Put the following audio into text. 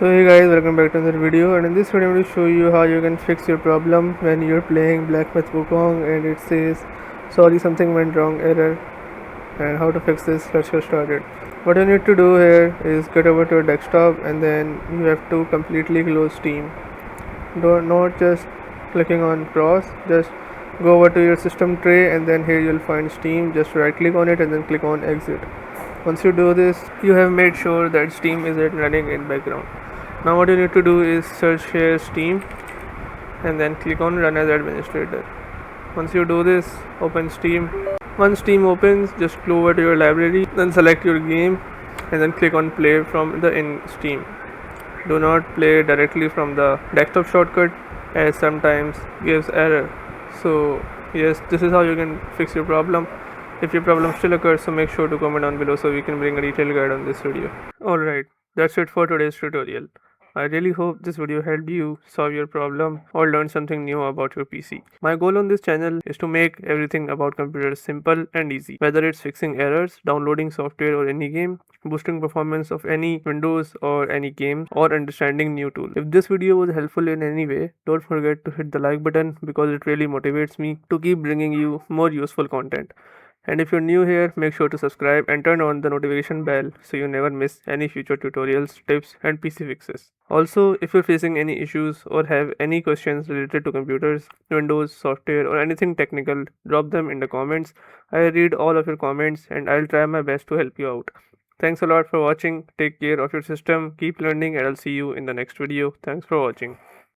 So hey guys, welcome back to another video, and in this video I'm going to show you how you can fix your problem when you're playing Black Myth Wukong and it says sorry something went wrong error, and how to fix this. Let's get started. What you need to do here is get over to your desktop and then you have to completely close Steam. Not just clicking on cross, just go over to your system tray and then here you'll find Steam. Just right click on it and then click on exit. Once you do this, you have made sure that Steam isn't running in background. Now what you need to do is search here Steam and then click on run as administrator. Once you do this, open Steam. Once Steam opens, just go over to your library, then select your game and then click on play from the in Steam. Do not play directly from the desktop shortcut as sometimes gives error. So yes, this is how you can fix your problem. If your problem still occurs, so make sure to comment down below so we can bring a detailed guide on this video. Alright, that's it for today's tutorial. I really hope this video helped you solve your problem or learn something new about your PC. My goal on this channel is to make everything about computers simple and easy, whether it's fixing errors, downloading software or any game, boosting performance of any Windows or any game, or understanding new tools. If this video was helpful in any way, don't forget to hit the like button because it really motivates me to keep bringing you more useful content. And if you're new here, make sure to subscribe and turn on the notification bell so you never miss any future tutorials, tips and PC fixes. Also, if you're facing any issues or have any questions related to computers, Windows, software or anything technical, drop them in the comments. I read all of your comments and I'll try my best to help you out. Thanks a lot for watching. Take care of your system, keep learning and I'll see you in the next video. Thanks for watching.